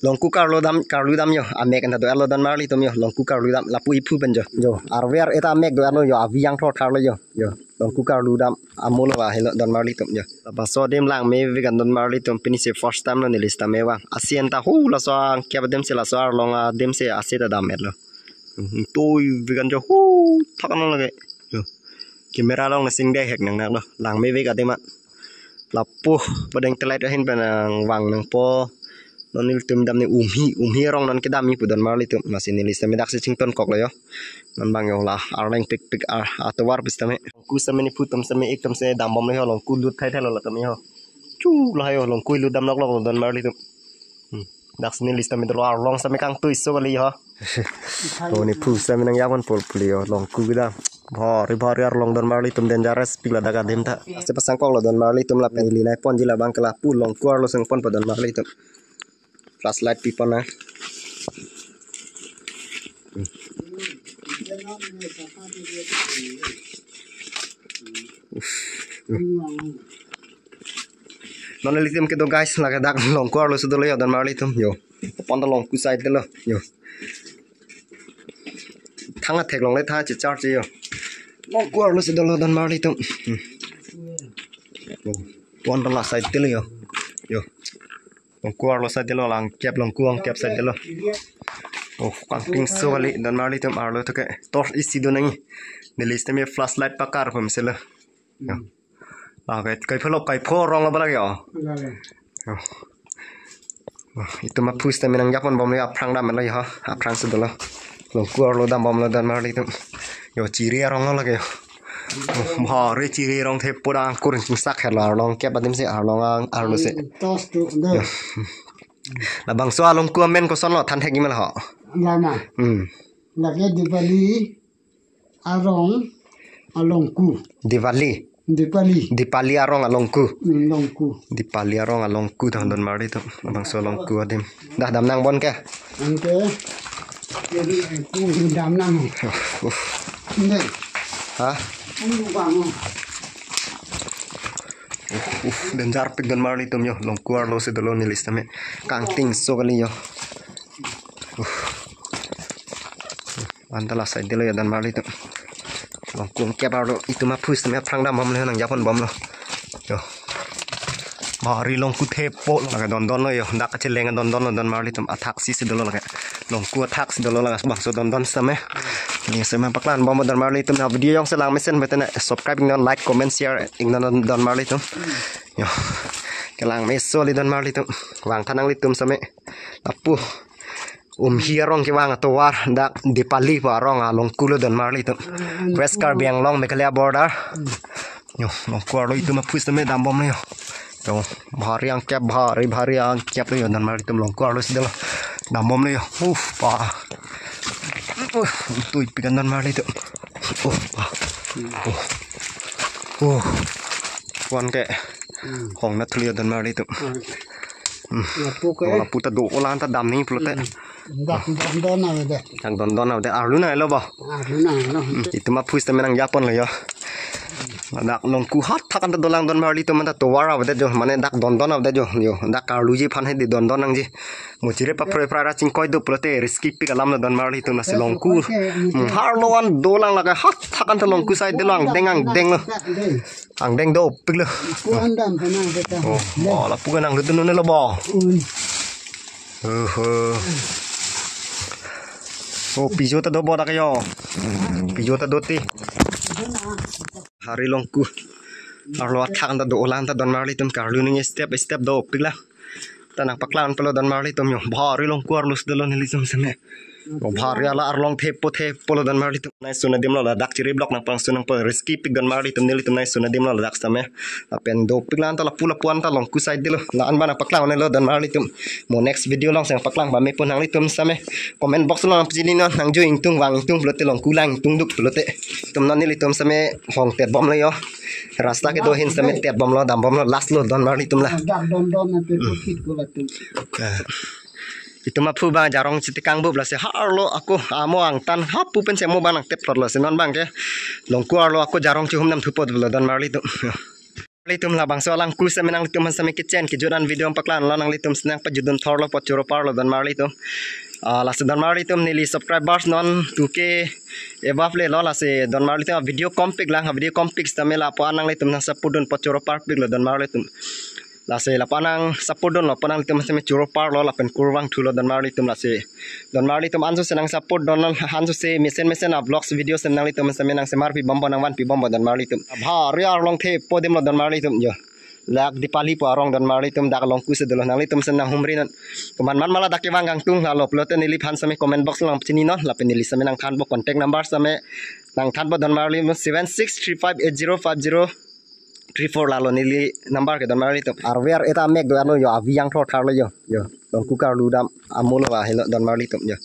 longku karlu dam yo amek anda do alo dan marli tum yo longku karlu dam lapu ipu ben jo arwer eta amek do alo yo aviang thot thar lo yo longku karlu dam amul wa helo dan marli tum yo paso dem lang me vegan dan marli tum pini se first time lo ni lista me wa asien ta hu la so kya dem se la so longa dem se aseta dam et lo tôi vegan jo hu thakan lo ge yo kamera long na sing de hek nang nak lo lang me vega dem lapu badeng telat hin benang wang nang po nonil tum dam ni umhi rong non kedam mi pudan marli tum masin ni lista me dak se chington kok lo yo non bang yo la arleng pik atwar bistame ku sameni putum same ekam se dam bom le ho long ku lut thai thai lo la tam yo chu la yo long ku lut dam nok lo dan marli tum dak se ni lista me do arlong same kang tu so li ho to ni pu same nang yakon pol puli yo long ku da Bhari arlong don marli tum dangerous pila daga dem ta ase pasang kok lo don marli tum la pen linai pon jila bang kala pu long kuar lo seng pon pa don marli tum flashlight pipon na non litim ke do guys la dak long kuar lo sudo lo don marli tum yo pon ta long ku side de lo yo thang a thek long le tha chi charge yo long kuar lo sudo lo don marli tum pon ta la side de lo yo long kuar lo side de lo lang kep long kuang kep side de lo kang ping so wali don marli tum arlo to ke tor isi do nang ni list me flashlight pakar pum se lo kai pholo kai pho rong lo bala yo itu ma pus ta minang yapon bom le aprang dam le ha aprang se do lo long kuar lo dam bom lo don marli tum yo chiri rong lo la ke Bhari chiri rong the pura kurin sak her la long kep badim se arlong arlo se la bang so along ku men ko son lo than thek imel ha lama lagi Diwali arong alongku Dipali arong alongku Dipali arong alongku don marli to bang so alongku adim dah dam nang bon ke ante jadi ku dam nang ndai ha dan jar pik dan marli tum yo long kuar lo se do lo ni lista me kang ting so kali yo antala side de lo ya dan marli tum long kuang kep aro itu ma pus me prang dam bom le nang japon bom lo yo mari long ku the po lo ga don lo yo dak che lenga don lo dan marli tum athak si se do lo ga long ku athak si do lo ga bang so don same ni sama paklan bom dan marli tum na video yang selang mesen betena subscribe non like comment share ingnan dan marli tum yo kelang meso li dan marli tum wang tanang li tum same lapu hierong ki wang atowar dak Dipali pa rong long kulo dan marli tum west car biang long mekalia border yo long kuar lo itu ma pus same dam bom yo yo bhari ang kep bhari ang kep lo dan marli tum long kuar lo sidelo dam bom lo yo pa tu ipikan dan marli tum wan ke hong na thlia dan marli tum la puta do olan ta dam ni pulote don na de arluna lo ba itu ma pus temenang japon lo yo dak long ku hat thakan ta dolang don marli tum ta to wara de jo mane dak don de jo yo dak karlu ji phan he di don nang ji mujire pa pra ching koi do pulote risky pik alam na don marli tum na se long ku har lo wan dolang la ka hat thakan ta long ku sai de lang deng lo ang deng do pik lo la pu nang lu tu no lo bo pijo ta do bo da ka yo pijo ta do ti hari longku arlo thang da do lan ta don marli tum karlu ni step do pila tanang paklan pelo don marli tum yo bhari longku arlo sdelo ni lisum sene bhari ala arlong the polo don marli tum nai suna dim lo la dak chiri block nang pang sunang pa risky pik don marli tum nili tum nai suna dim lo la dak same apen do piklan ta la pula puan ta longku side dilo la an bana paklan ne lo don marli tum mo next video long sang paklang ba me pun nang li tum same comment box lo nang pjini non nang jo ing tung wang tung plote longku lang tung duk plote tum nan nili tum same hong tet bom lo yo rasta ke do hin same tet bom lo dam bom lo last lo don marli tum la don na te kit ko la tum itu ma phu ba jarong sitikang bu blase harlo aku amo ang tan hapu pen se mo banang tep lo se non bang ke longku arlo aku jarong chi hum nam thupot bla don marli tu Litum lah bangsa lang ku sa menang litum sa mi kitchen kijuran video paklan lanang litum senang pajudun thorlo pachuro parlo dan marlitum la se dan marlitum nili subscribers non 2k ebafle lo la se dan marlitum video compik lang video compik stamela po anang litum na sapudun pachuro parpik lo dan marlitum la se la panang sapudun lo panang litum sa mi churo parlo la pen kurwang thulo dan marlitum la se dan marlitum anju senang sapud don hanju se mesen a vlogs video senang litum sa menang se marpi bombo nang wan pi bombo dan marlitum bha riar long the podim lo dan marlitum jo lak dipali po arong dan marlitum dak long kuse dolo nang litum senang humrinan kuman man mala dak wangang tung lalo ploten nili phan same comment box lang chini no la pen nili same nang than bo contact number same nang than bo dan marlitum 76358050 34 lalo nili number ke dan marlitum arwer eta mek do ano yo aviang thor thar lo yo long ku kar ludam amolo wa helo dan marlitum yo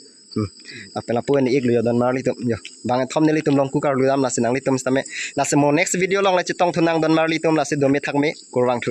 apela po ni iglo yo dan marlitum yo bang thom nili tum long ku kar ludam la sinang litum stame la se mo next video long la chitong thunang dan marlitum la se do me thak me kurwang thu